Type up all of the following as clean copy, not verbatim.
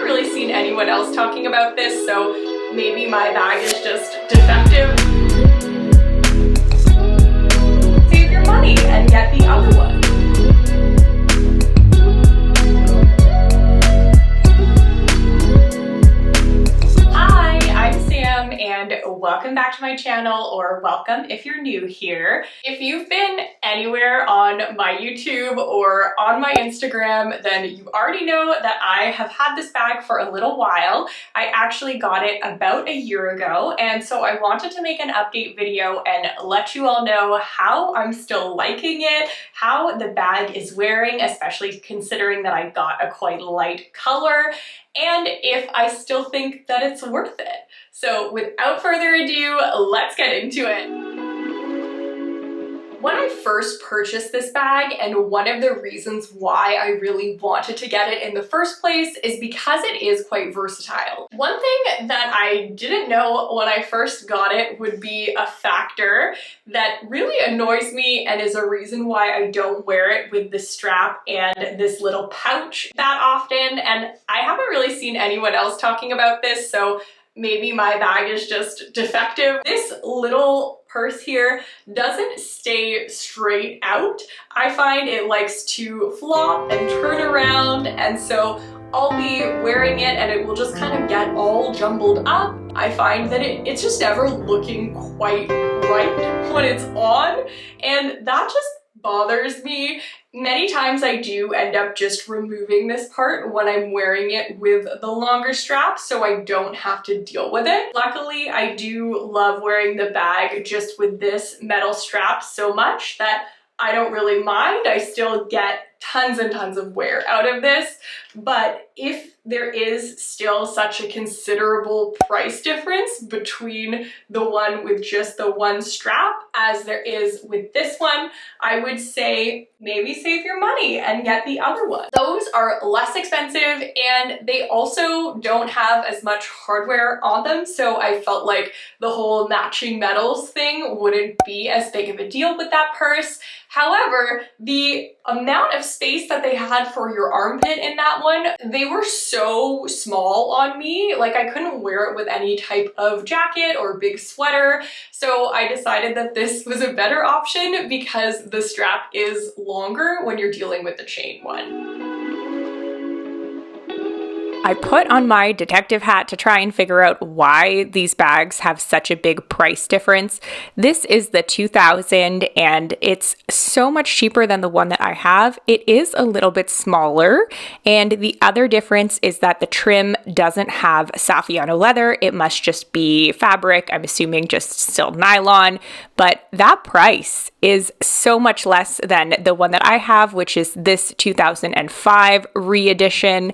really seen anyone else talking about this, so maybe my bag is just defective. Save your money and get the other one. Hi, I'm Sam and welcome back to my channel, or welcome if you're new here. If you've been anywhere on my YouTube or on my Instagram, then you already know that I have had this bag for a little while. I actually got it about a year ago, and so I wanted to make an update video and let you all know how I'm still liking it, how the bag is wearing, especially considering that I got a quite light color, and if I still think that it's worth it. So without further ado, let's get into it. When I first purchased this bag, and one of the reasons why I really wanted to get it in the first place is because it is quite versatile. One thing that I didn't know when I first got it would be a factor that really annoys me and is a reason why I don't wear it with the strap and this little pouch that often, and I haven't really seen anyone else talking about this, so maybe my bag is just defective. This little purse here doesn't stay straight out. I find it likes to flop and turn around, and so I'll be wearing it and it will just kind of get all jumbled up. I find that it's just never looking quite right when it's on, and that just bothers me. Many times I do end up just removing this part when I'm wearing it with the longer strap, so I don't have to deal with it. Luckily, I do love wearing the bag just with this metal strap so much that I don't really mind. I still get tons and tons of wear out of this, but if there is still such a considerable price difference between the one with just the one strap as there is with this one, I would say maybe save your money and get the other one. Those are less expensive and they also don't have as much hardware on them, so I felt like the whole matching metals thing wouldn't be as big of a deal with that purse. However, the amount of space that they had for your armpit in that one, they were so small on me, like I couldn't wear it with any type of jacket or big sweater, so I decided that this was a better option because the strap is longer when you're dealing with the chain one. I put on my detective hat to try and figure out why these bags have such a big price difference. This is the 2000 and it's so much cheaper than the one that I have. It is a little bit smaller, and the other difference is that the trim doesn't have Saffiano leather. It must just be fabric. I'm assuming just still nylon, but that price is so much less than the one that I have, which is this 2005 Re-Edition.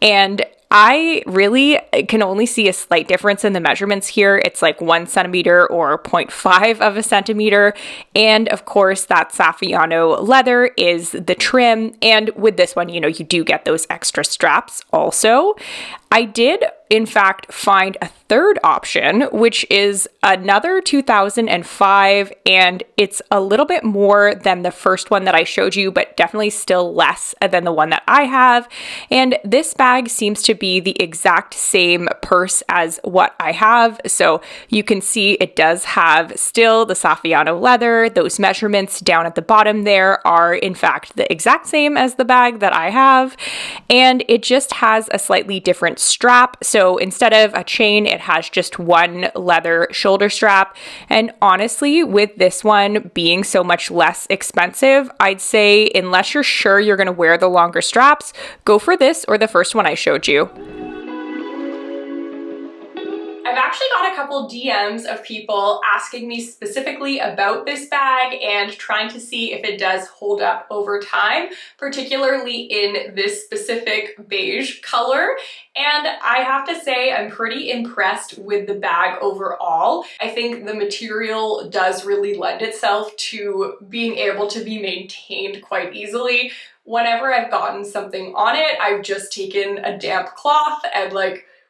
And I really can only see a slight difference in the measurements here. It's like 1 centimeter or 0.5 of a centimeter. And of course, that Saffiano leather is the trim. And with this one, you do get those extra straps also. I did, in fact, find a third option, which is another 2005, and it's a little bit more than the first one that I showed you, but definitely still less than the one that I have. And this bag seems to be the exact same purse as what I have. So you can see it does have still the Saffiano leather. Those measurements down at the bottom there are, in fact, the exact same as the bag that I have. And it just has a slightly different strap. So instead of a chain, it has just one leather shoulder strap. And honestly, with this one being so much less expensive, I'd say unless you're sure you're going to wear the longer straps, go for this or the first one I showed you. I've actually got a couple DMs of people asking me specifically about this bag and trying to see if it does hold up over time, particularly in this specific beige color. And I have to say I'm pretty impressed with the bag overall. I think the material does really lend itself to being able to be maintained quite easily. Whenever I've gotten something on it, I've just taken a damp cloth and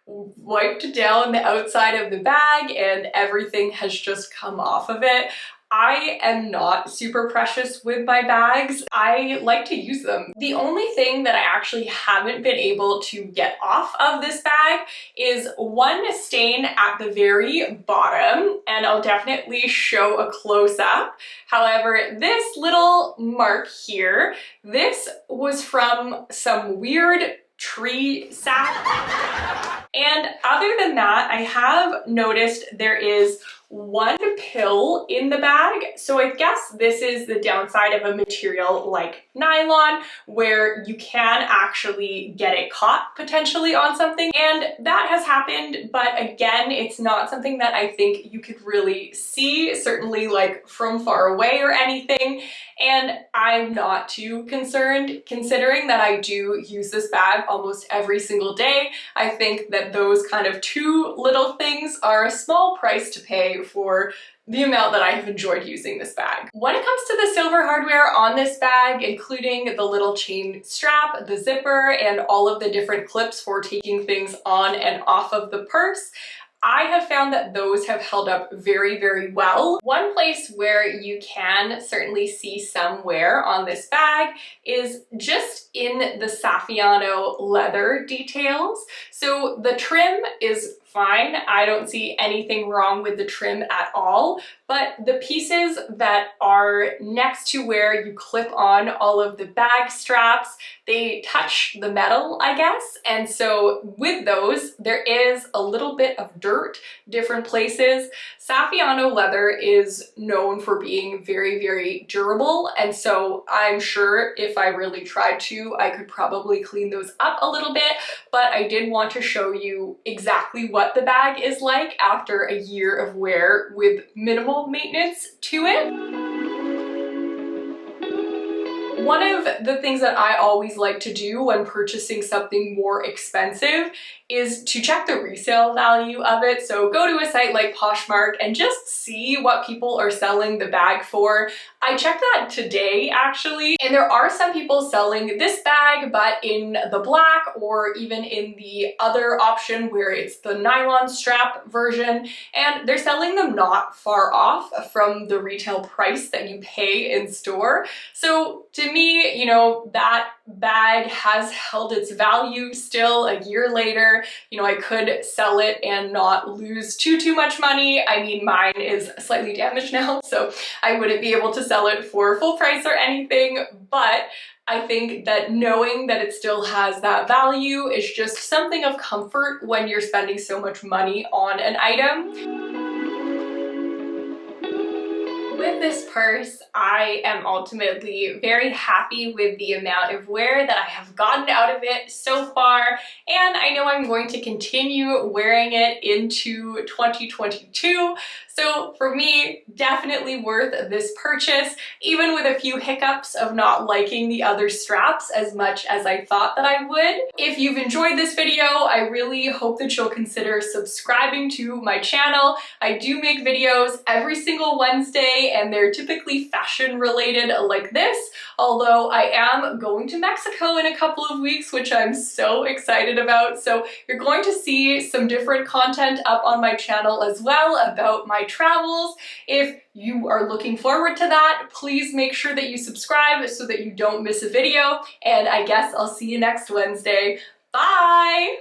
wiped down the outside of the bag and everything has just come off of it. I am not super precious with my bags. I like to use them. The only thing that I actually haven't been able to get off of this bag is one stain at the very bottom, and I'll definitely show a close-up. However, this little mark here, this was from some weird tree sap. And other than that, I have noticed there is one pill in the bag. So I guess this is the downside of a material like nylon, where you can actually get it caught potentially on something. And that has happened, but again, it's not something that I think you could really see, certainly like from far away or anything. And I'm not too concerned, considering that I do use this bag almost every single day. I think that those kind of two little things are a small price to pay for the amount that I have enjoyed using this bag. When it comes to the silver hardware on this bag, including the little chain strap, the zipper, and all of the different clips for taking things on and off of the purse, I have found that those have held up very, very well. One place where you can certainly see some wear on this bag is just in the Saffiano leather details. So the trim is fine. I don't see anything wrong with the trim at all, but the pieces that are next to where you clip on all of the bag straps, they touch the metal, I guess. And so with those, there is a little bit of dirt, different places. Saffiano leather is known for being very, very durable. And so I'm sure if I really tried to, I could probably clean those up a little bit, but I did want to show you exactly what the bag is like after a year of wear with minimal maintenance to it. One of the things that I always like to do when purchasing something more expensive is to check the resale value of it. So go to a site like Poshmark and just see what people are selling the bag for. I checked that today actually, and there are some people selling this bag but in the black or even in the other option where it's the nylon strap version, and they're selling them not far off from the retail price that you pay in store. So to me, you know, that bag has held its value still a year later. You know, I could sell it and not lose too much money. I mean, mine is slightly damaged now, so I wouldn't be able to sell it for full price or anything, but I think that knowing that it still has that value is just something of comfort when you're spending so much money on an item. With this purse, I am ultimately very happy with the amount of wear that I have gotten out of it so far, and I know I'm going to continue wearing it into 2022. So for me, definitely worth this purchase, even with a few hiccups of not liking the other straps as much as I thought that I would. If you've enjoyed this video, I really hope that you'll consider subscribing to my channel. I do make videos every single Wednesday, and they're typically fashion related like this, although I am going to Mexico in a couple of weeks, which I'm so excited about. So you're going to see some different content up on my channel as well about my travels. If you are looking forward to that, please make sure that you subscribe so that you don't miss a video, and I guess I'll see you next Wednesday. Bye!